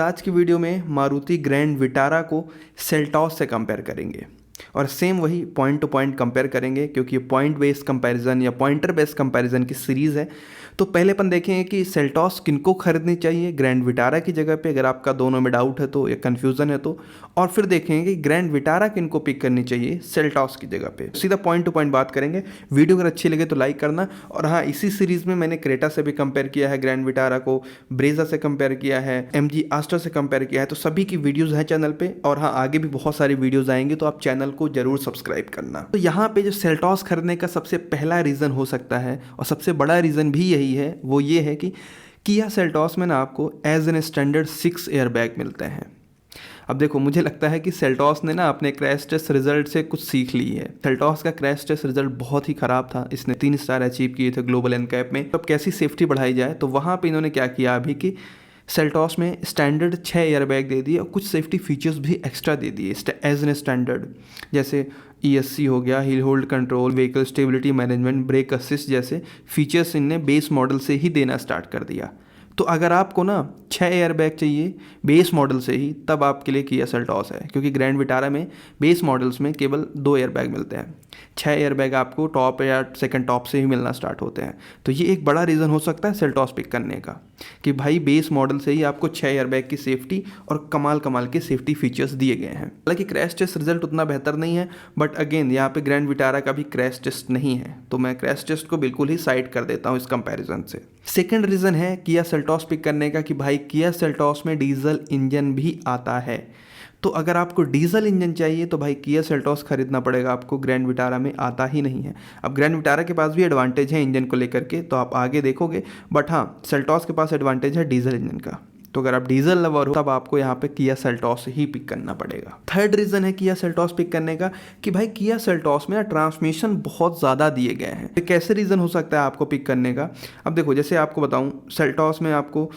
आज की वीडियो में मारुति ग्रैंड विटारा को सेल्टॉस से कंपेयर करेंगे और सेम वही पॉइंट टू पॉइंट कंपेयर करेंगे क्योंकि ये पॉइंट बेस्ड कंपैरिजन या पॉइंटर बेस्ड कंपैरिजन की सीरीज़ है। तो पहले अपन देखेंगे कि सेल्टॉस किनको खरीदनी चाहिए ग्रैंड विटारा की जगह पे, अगर आपका दोनों में डाउट है तो या कन्फ्यूज़न है तो। और फिर देखेंगे कि ग्रैंड विटारा किनको पिक करनी चाहिए सेल्टॉस की जगह पे। सीधा पॉइंट टू पॉइंट बात करेंगे। वीडियो अगर अच्छी लगे तो लाइक करना। और हाँ, इसी सीरीज़ में मैंने क्रेटा से भी कंपेयर किया है ग्रैंड विटारा को, ब्रेजा से कंपेयर किया है, MG आस्टर से कंपेयर किया है। तो सभी की वीडियोज़ हैं चैनल पर। और हाँ, आगे भी बहुत सारी वीडियोज़ आएंगी तो आप चैनल को जरूर सब्सक्राइब करना। तो यहाँ पे जो सेल्टॉस खरीदने का सबसे पहला रीज़न हो सकता है और सबसे बड़ा रीज़न भी यही है, वो ये है कि किया सेल्टॉस में ना आपको as an standard 6 air bag मिलते हैं। अब देखो, मुझे लगता है कि सेल्टॉस ने ना अपने क्रैश टेस्ट रिजल्ट से कुछ सीख ली है। सेल्टॉस का क्रैश टेस्ट रिजल्ट बहुत ही खराब था, इसने 3 स्टार अचीव किए थे ग्लोबल एनकैप में। अब कैसी सेफ्टी बढ़ाई जाए, तो वहाँ पे इन्होंने क्या किया अभी कि सेल्टॉस में स्टैंडर्ड 6 एयर बैग दे दिए और कुछ सेफ्टी फीचर्स भी एक्स्ट्रा दे दिए एज एन स्टैंडर्ड, जैसे ESC हो गया, hill hold control, vehicle stability management, brake assist जैसे फीचर्स इनने बेस मॉडल से ही देना स्टार्ट कर दिया। तो अगर आपको ना 6 एयर बैग चाहिए बेस मॉडल से ही, तब आपके लिए किया सेल्टॉस है, क्योंकि ग्रैंड विटारा में बेस मॉडल्स में केवल 2 एयर बैग मिलते हैं। 6 एयर बैग आपको टॉप या सेकंड टॉप से ही मिलना स्टार्ट होते हैं। तो ये एक बड़ा रीज़न हो सकता है सेल्टॉस पिक करने का कि भाई बेस मॉडल से ही आपको 6 एयर बैग की सेफ्टी और कमाल कमाल के सेफ्टी फीचर्स दिए गए हैं। हालांकि क्रैश टेस्ट रिजल्ट उतना बेहतर नहीं है, बट अगेन यहाँ पे ग्रैंड विटारा का भी क्रैश टेस्ट नहीं है, तो मैं क्रैश टेस्ट को बिल्कुल ही साइड कर देता हूँ इस कंपैरिजन से। सेकंड रीज़न है किया सेल्टॉस पिक करने का कि भाई किया सेल्टॉस में डीजल इंजन भी आता है। तो अगर आपको डीजल इंजन चाहिए तो भाई किया सेल्टॉस खरीदना पड़ेगा आपको, ग्रैंड विटारा में आता ही नहीं है। अब ग्रैंड विटारा के पास भी एडवांटेज है इंजन को लेकर के, तो आप आगे देखोगे, बट हाँ, सेल्टॉस के पास एडवांटेज है डीजल इंजन का। तो अगर आप डीजल लवर हो तब आपको यहाँ पे किया सेल्टॉस ही पिक करना पड़ेगा। थर्ड रीज़न है किया सेल्टॉस पिक करने का कि भाई किया सेल्टॉस में ट्रांसमिशन बहुत ज़्यादा दिए गए हैं। तो कैसे रीज़न हो सकता है आपको पिक करने का? अब देखो, जैसे आपको बताऊँ, सेल्टॉस में आपको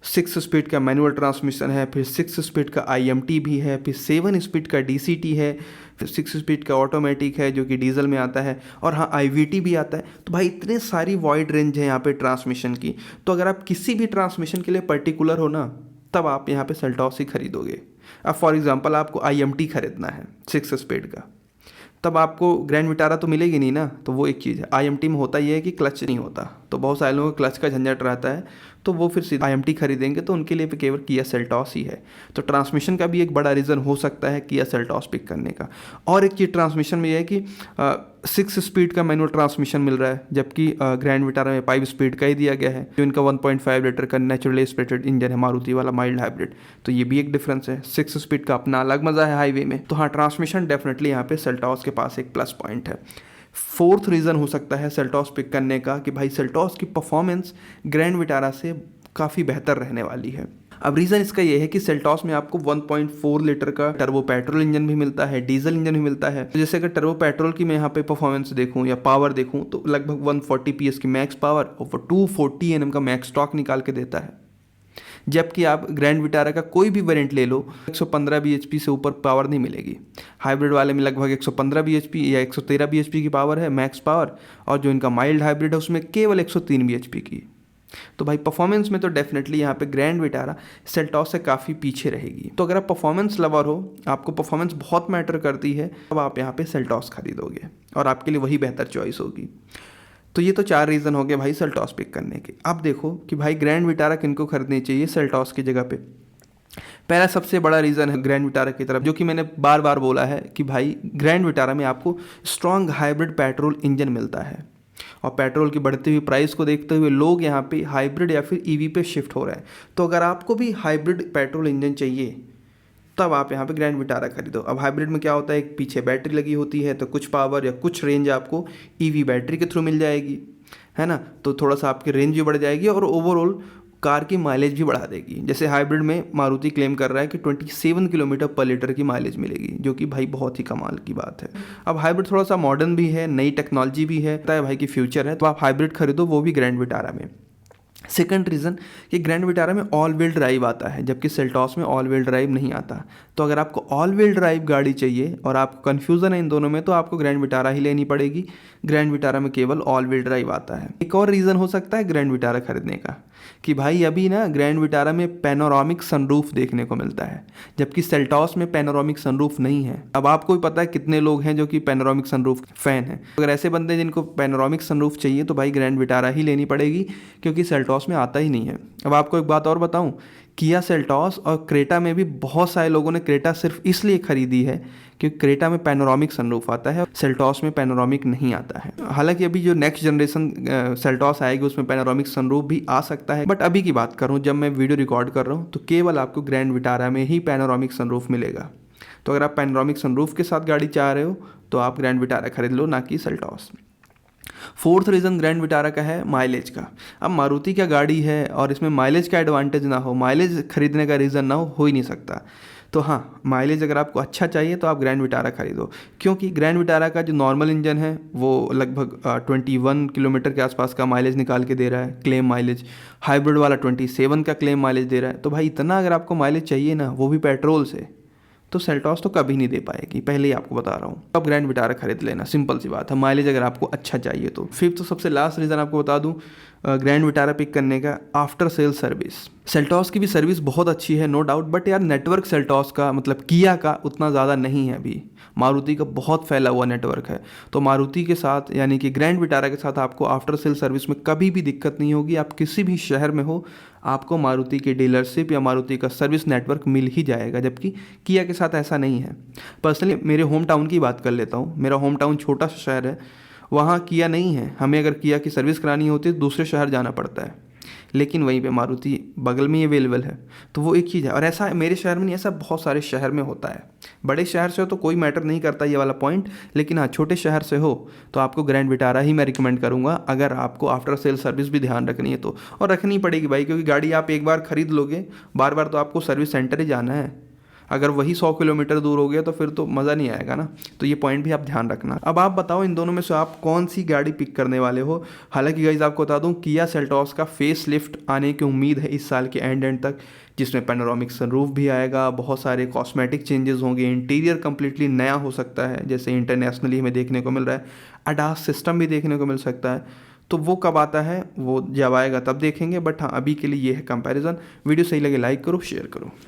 6 स्पीड का मैनुअल ट्रांसमिशन है, फिर 6 स्पीड का IMT भी है, फिर 7 स्पीड का DCT है, फिर 6 स्पीड का ऑटोमेटिक है जो कि डीजल में आता है, और हाँ IVT भी आता है। तो भाई इतने सारी वाइड रेंज है यहाँ पे ट्रांसमिशन की। तो अगर आप किसी भी ट्रांसमिशन के लिए पर्टिकुलर हो ना, तब आप यहाँ पे सेल्टॉस ही खरीदोगे। अब फॉर एग्जांपल आपको IMT खरीदना है 6 स्पीड का, तब आपको ग्रैंड विटारा तो मिलेगी नहीं ना। तो वो एक चीज़ है, IMT में होता ये है कि क्लच नहीं होता, तो बहुत सारे लोगों को क्लच का झंझट रहता है, तो वो फिर सीधा IMT खरीदेंगे, तो उनके लिए भी केवल किया सेल्टॉस ही है। तो ट्रांसमिशन का भी एक बड़ा रीज़न हो सकता है किया सेल्टॉस पिक करने का। और एक चीज़ ट्रांसमिशन में यह है कि 6 स्पीड का मैनुअल ट्रांसमिशन मिल रहा है, जबकि ग्रैंड विटारा में 5 स्पीड का ही दिया गया है, जो इनका 1.5 लीटर का नेचुरली एस्पिरेटेड इंजन है, मारुति वाला माइल्ड हाइब्रिड। तो ये भी एक डिफरेंस है। 6 स्पीड का अपना अलग मज़ा है हाईवे में। तो हाँ, ट्रांसमिशन डेफिनेटली यहाँ पे सेल्टॉस के पास एक प्लस पॉइंट है। फोर्थ रीज़न हो सकता है सेल्टॉस पिक करने का कि भाई सेल्टॉस की परफॉर्मेंस ग्रैंड विटारा से काफ़ी बेहतर रहने वाली है। अब रीज़न इसका ये है कि सेल्टॉस में आपको 1.4 लीटर का टर्बो पेट्रोल इंजन भी मिलता है, डीजल इंजन भी मिलता है। तो जैसे अगर टर्बो पेट्रोल की मैं यहाँ पे परफॉर्मेंस देखूँ या पावर देखूँ, तो लगभग 140 PS की मैक्स पावर और 240 Nm का मैक्स टॉर्क निकाल के देता है। जबकि आप ग्रैंड विटारा का कोई भी वेरिएंट ले लो, 115 bhp से ऊपर पावर नहीं मिलेगी। हाइब्रिड वाले में लगभग 115 bhp या 113 bhp की पावर है मैक्स पावर, और जो इनका माइल्ड हाइब्रिड है उसमें केवल 103 bhp की। तो भाई परफॉर्मेंस में तो डेफिनेटली यहाँ पे ग्रैंड विटारा सेल्टॉस से काफ़ी पीछे रहेगी। तो अगर आप परफॉर्मेंस लवर हो, आपको परफॉर्मेंस बहुत मैटर करती है, तब आप यहाँ पे सेल्टॉस खरीदोगे और आपके लिए वही बेहतर चॉइस होगी। तो ये तो 4 रीज़न हो गए भाई सेल्टॉस पिक करने के। अब देखो कि भाई ग्रैंड विटारा किनको खरीदनी चाहिए सेल्टॉस की जगह पे। पहला सबसे बड़ा रीज़न है ग्रैंड विटारा की तरफ, जो कि मैंने बार बार बोला है कि भाई ग्रैंड विटारा में आपको स्ट्रॉन्ग हाइब्रिड पेट्रोल इंजन मिलता है, और पेट्रोल की बढ़ती हुई प्राइस को देखते हुए लोग यहाँ पे हाइब्रिड या फिर EV पे शिफ्ट हो रहे हैं। तो अगर आपको भी हाइब्रिड पेट्रोल इंजन चाहिए, तब आप यहाँ पे ग्रैंड विटारा खरीदो। अब हाइब्रिड में क्या होता है, एक पीछे बैटरी लगी होती है, तो कुछ पावर या कुछ रेंज आपको EV बैटरी के थ्रू मिल जाएगी, है ना। तो थोड़ा सा आपकी रेंज भी बढ़ जाएगी और ओवरऑल कार की माइलेज भी बढ़ा देगी। जैसे हाइब्रिड में मारुति क्लेम कर रहा है कि 27 किलोमीटर पर लीटर की माइलेज मिलेगी, जो कि भाई बहुत ही कमाल की बात है। अब हाइब्रिड थोड़ा सा मॉडर्न भी है, नई टेक्नोलॉजी भी है, भाई की फ्यूचर है, तो आप हाइब्रिड खरीदो, वो भी ग्रैंड विटारा में। सेकंड रीज़न कि ग्रैंड विटारा में ऑल व्हील ड्राइव आता है, जबकि सेल्टॉस में ऑल व्हील ड्राइव नहीं आता। तो अगर आपको ऑल व्हील ड्राइव गाड़ी चाहिए और आपको कन्फ्यूज़न है इन दोनों में, तो आपको ग्रैंड विटारा ही लेनी पड़ेगी। ग्रैंड विटारा में केवल ऑल व्हील ड्राइव आता है। एक और रीज़न हो सकता है ग्रैंड विटारा खरीदने का कि भाई अभी ना ग्रैंड विटारा में पैनोरामिक सनरूफ देखने को मिलता है, जबकि सेल्टॉस में पैनोरामिक सनरूफ नहीं है। अब आपको भी पता है कितने लोग हैं जो कि पैनोरामिक सनरूफ फ़ैन हैं। अगर ऐसे बंदे जिनको पैनोरामिक सनरूफ चाहिए तो भाई ग्रैंड विटारा ही लेनी पड़ेगी, क्योंकि सेल्टॉस में आता ही नहीं है। अब आपको एक बात और बताऊं, किया सेल्टॉस और क्रेटा में भी बहुत सारे लोगों ने क्रेटा सिर्फ इसलिए खरीदी है क्योंकि क्रेटा में पैनोरामिक सनरूफ आता है, सेल्टॉस में पैनोरामिक नहीं आता है। हालांकि अभी जो नेक्स्ट जनरेशन सेल्टॉस आएगी उसमें पैनोरामिक सनरूफ भी आ सकता है, बट अभी की बात कर रहा हूँ, जब मैं वीडियो रिकॉर्ड कर रहा हूँ तो केवल आपको ग्रैंड विटारा में ही पैनोरामिक सनरूफ मिलेगा। तो अगर आप पैनोरामिक सनरूफ के साथ गाड़ी चाह रहे हो तो आप ग्रैंड विटारा खरीद लो, ना कि Seltos. Fourth reason grand Vitara का है माइलेज का। अब मारुति क्या गाड़ी है और इसमें माइलेज का एडवांटेज ना हो, माइलेज खरीदने का रीज़न ना हो ही नहीं सकता। तो हाँ, माइलेज अगर आपको अच्छा चाहिए तो आप ग्रैंड विटारा खरीदो, क्योंकि ग्रैंड विटारा का जो नॉर्मल इंजन है वो लगभग 21 किलोमीटर के आसपास का माइलेज निकाल के दे रहा है क्लेम माइलेज। हाइब्रिड वाला 27 का क्लेम माइलेज दे रहा है। तो भाई इतना अगर आपको माइलेज चाहिए ना, वो भी पेट्रोल से, तो सेल्टॉस तो कभी नहीं दे पाएगी, पहले ही आपको बता रहा हूँ। अब ग्रैंड विटारा खरीद लेना, सिंपल सी बात है, माइलेज अगर आपको अच्छा चाहिए तो। फिफ्थ तो सबसे लास्ट रीज़न आपको बता दूँ ग्रैंड विटारा पिक करने का, आफ्टर सेल सर्विस। सेल्टॉस की भी सर्विस बहुत अच्छी है नो डाउट, बट यार नेटवर्क सेल्टॉस का मतलब किया का उतना ज़्यादा नहीं है अभी। मारुति का बहुत फैला हुआ नेटवर्क है। तो मारुति के साथ यानी कि ग्रैंड विटारा के साथ आपको आफ्टर सेल सर्विस में कभी भी दिक्कत नहीं होगी। आप किसी भी शहर में हो, आपको मारुति की डीलरशिप या मारुति का सर्विस नेटवर्क मिल ही जाएगा, जबकि किया के साथ ऐसा नहीं है। पर्सनली मेरे होम टाउन की बात कर लेता हूँ। मेरा होम टाउन छोटा सा शहर है, वहाँ किया नहीं है। हमें अगर किया की सर्विस करानी होती है तो दूसरे शहर जाना पड़ता है, लेकिन वहीं पे मारुति बगल में ही अवेलेबल है। तो वो एक चीज़ है, और ऐसा मेरे शहर में नहीं, ऐसा बहुत सारे शहर में होता है। बड़े शहर से हो तो कोई मैटर नहीं करता ये वाला पॉइंट, लेकिन हाँ छोटे शहर से हो तो आपको ग्रैंड विटारा ही मैं रिकमेंड करूँगा, अगर आपको आफ्टर सेल सर्विस भी ध्यान रखनी है तो। और रखनी पड़ेगी भाई, क्योंकि गाड़ी आप एक बार खरीद लोगे, बार बार तो आपको सर्विस सेंटर ही जाना है। अगर वही 100 किलोमीटर दूर हो गया तो फिर तो मज़ा नहीं आएगा ना। तो ये पॉइंट भी आप ध्यान रखना। अब आप बताओ इन दोनों में से आप कौन सी गाड़ी पिक करने वाले हो। हालांकि गाइस आपको बता दूं, किया सेल्टॉस का फेस लिफ्ट आने की उम्मीद है इस साल के एंड तक, जिसमें पैनोरामिक सनरूफ भी आएगा, बहुत सारे कॉस्मेटिक चेंजेस होंगे, इंटीरियर कम्प्लीटली नया हो सकता है जैसे इंटरनेशनली हमें देखने को मिल रहा है, अडास सिस्टम भी देखने को मिल सकता है। तो वो कब आता है, वो जब आएगा तब देखेंगे, बट हाँ अभी के लिए ये है कंपैरिजन। वीडियो सही लगे लाइक करो, शेयर करो।